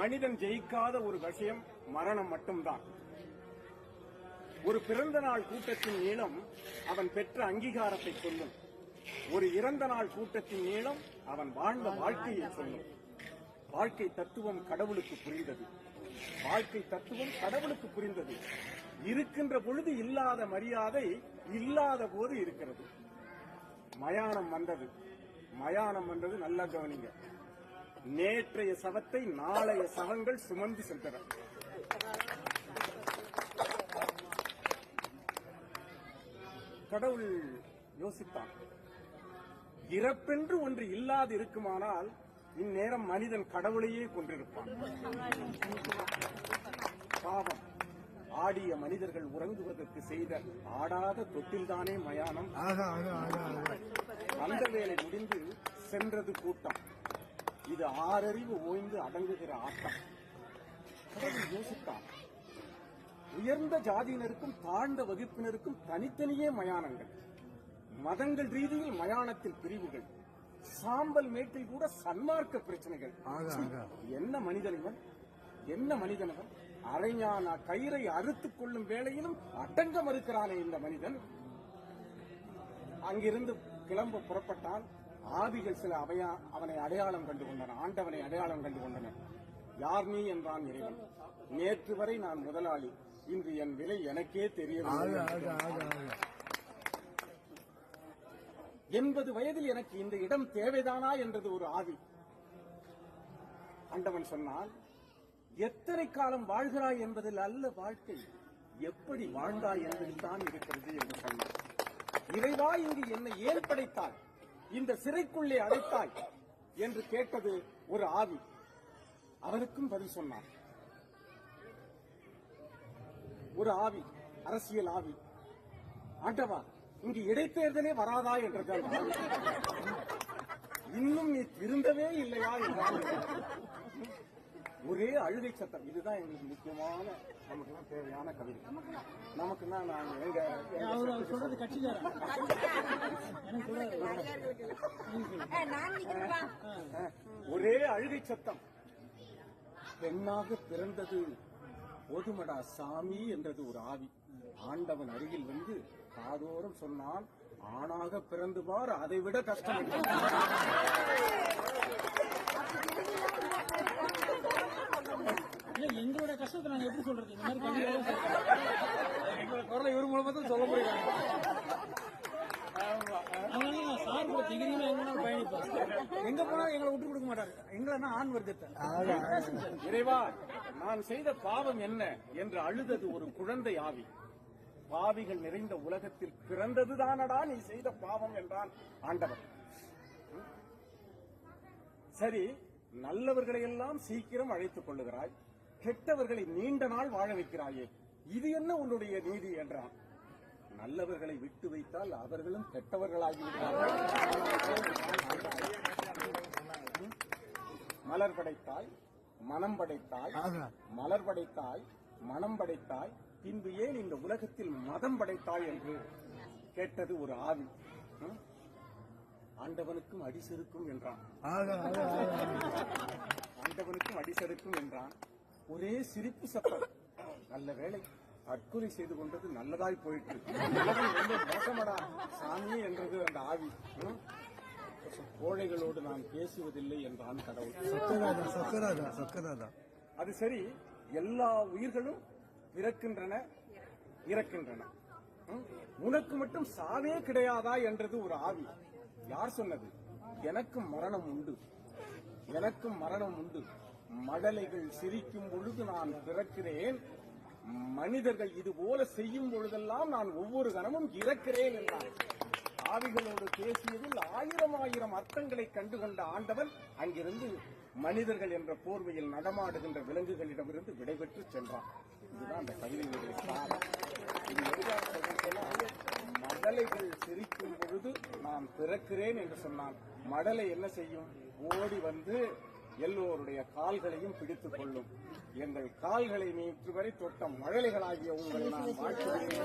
மனிதன் ஜெயிக்காத ஒரு விஷயம் மரணம் மட்டும்தான். ஒரு பிறந்த நாள் கூட்டத்தின் நீளம் அவன் பெற்ற அங்கீகாரத்தை சொல்லும். ஒரு இறந்த நாள் கூட்டத்தின் நீளம் அவன் வாழ்ந்த வாழ்க்கையை சொல்லும். வாழ்க்கை தத்துவம் கடவுளுக்கு புரிந்தது. வாழ்க்கை தத்துவம் கடவுளுக்கு புரிந்தது. இருக்கின்ற பொழுது இல்லாத மரியாதை இல்லாத போது இருக்கிறது. மயானம் வந்தது. மயானம் வந்தது, நல்லா கவனிங்க. நேற்றைய சவத்தை நாளைய சவங்கள் சுமந்து சென்றன. கடவுள் யோசித்தான், இறப்பென்று ஒன்று இல்லாது இருக்குமானால் இந்நேரம் மனிதன் கடவுளையே கொண்டிருப்பான். பாவம், ஆடிய மனிதர்கள் உறங்குவதற்கு செய்த ஆடாத தொட்டில்தானே மயானம். அந்த வேலை முடிந்து சென்றது கூட்டம். இது ஆறறிவு ஓய்ந்து அடங்குகிற ஆட்டம். கடவுள் யோசித்தான், உயர்ந்த ஜாதியினருக்கும் தாழ்ந்த வகுப்பினருக்கும் தனித்தனியே மயானங்கள். மதங்கள் ரீதியில் மயானத்தில் பிரிவுகள். சாம்பல் மேட்டில் கூட சன்மார்க்க பிரச்சனைகள். என்ன மனிதனிவன், என்ன மனிதனவன்! அரைஞான கயிறை அறுத்துக் கொள்ளும் வேளையிலும் அடங்க மறுக்கிறானே இந்த மனிதன். அங்கிருந்து கிளம்ப புறப்பட்டால் ஆவிகள் சில அவனை அடையாளம் கண்டு கொண்டன. ஆண்டவனை அடையாளம் கண்டு கொண்டன. யார் நீ என்றான் இறைவன். நேற்று வரை நான் முதலாளி, இன்று என் விலை எனக்கே தெரியவில்லை. 80 வயதில் எனக்கு இந்த இடம் தேவைதானா என்றது ஒரு ஆவி. ஆண்டவன் சொன்னால், எத்தனை காலம் வாழ்கிறாய் என்பதில் அல்ல வாழ்க்கை, எப்படி வாழ்ந்தாய் என்பதில் தான் இருக்கிறது என்று சொன்னார். இறைவா, இங்கு என்னை ஏன் படைத்தாய், இந்த சிறைக்குள்ளே அடைத்தாய் என்று கேட்டது ஒரு ஆவி. அவருக்கும் பதில் சொன்னார் ஒரு ஆவி, அரசியல் ஆவி. ஆண்டவா, இங்கு இடைத்தேர்தலே வராதா என்றது. இன்னும் நீ திருந்தவே இல்லையா என்றால் ஒரே அழுகை சத்தம். இதுதான் எங்களுக்கு முக்கியமான, நமக்கு தேவையான கவிதை. நமக்குன்னா நான் சொல்றது கட்சிக்காரன் ஒரே அழுகை சத்தம். பெண்ணாக பிறந்தது போதுமடா சாமி என்றது ஒரு ஆவி. ஆண்டவன் அருகில் வந்து காதோறும் சொன்னான், ஆணாக பிறந்து பார், அதை விட கஷ்டம். எங்களோட கஷ்டத்தை நாங்க எப்படி சொல்றது? இந்த மாதிரி எங்களோட குரலை இவர் மூலமா தான் சொல்ல முடியும். சார் கூட திகிரியில எங்க பயணிப்பார், எங்க போனா எங்களை விட்டு கொடுக்க மாட்டாரு. எங்களா ஆண் வர்க்கத்தை. இறைவா, நான் செய்த பாவம் என்ன என்று அழுதது ஒரு குழந்தை ஆவி. பாவிகள் நிறைந்த உலகத்தில் பிறந்ததுதானடா நீ செய்த பாவம் என்றான் ஆண்டவர். சரி, நல்லவர்களை எல்லாம் சீக்கிரம் அழைத்துக் கொள்ளுகிறாய், கெட்டவர்களை நீண்ட நாள் வாழ வைக்கிறாயே, இது என்ன உன்னுடைய நீதி என்றான். நல்லவர்களை விட்டு வைத்தால் அவர்களும் கெட்டவர்களாகிவிடுவார்கள். மலர் படைத்தாய், மனம் படைத்தாய், மலர் படைத்தாய், மனம் படைத்தாய், பின்பு ஏன் இந்த உலகத்தில் மதம் படைத்தாய் என்று கேட்டது ஒரு ஆவி. ஆண்டவனுக்கும் அடிசெருக்கும் என்றான். ஆண்டவனுக்கும் அடிசெருக்கும் என்றான். ஒரே சிரிப்பு சத்தம். நல்ல வேளை, தற்கொலை செய்து கொண்டது நல்லதாய் போயிட்டு. ரொம்ப மோசமடா சாமி என்றது அந்த ஆவி. கோழைகளோடு நான் பேசுவதில்லை என்றான் கடவுள். அது சரி, எல்லா உயிர்களும் பிறக்கின்றன, இறக்கின்றன, உனக்கு மட்டும் சாவே கிடையாதா என்றது ஒரு ஆவி. யார் சொன்னது? எனக்கும் மரணம் உண்டு, எனக்கும் மரணம் உண்டு. மடலைகள் சிரிக்கும் பொழுது நான் பிறக்கிறேன், மனிதர்கள் இது போல செய்யும் பொழுதெல்லாம் நான் ஒவ்வொரு கணமும் இறக்கிறேன் என்றான். ஆவிகளோடு பேசியதில் 1000 அர்த்தங்களை கண்டுகொண்ட ஆண்டவன் அங்கிருந்து மனிதர்கள் என்ற போர்வையில் நடமாடுகின்ற விலங்குகளிடமிருந்து விடைபெற்று சென்றான். இதுதான் அந்த கவிதைகளுடைய சாரம். மடலைகள் சிரிக்கும் பொழுது நான் பிறக்கிறேன் என்று சொன்னான். மடலை என்ன செய்யும்? ஓடி வந்து எல்லோருடைய கால்களையும் பிடித்துக் கொள்ளும். எங்கள் கால்களை நேற்று வரை தொட்ட மழலைகளாகிய உங்களை நான் வாழ்த்துகிறேன்.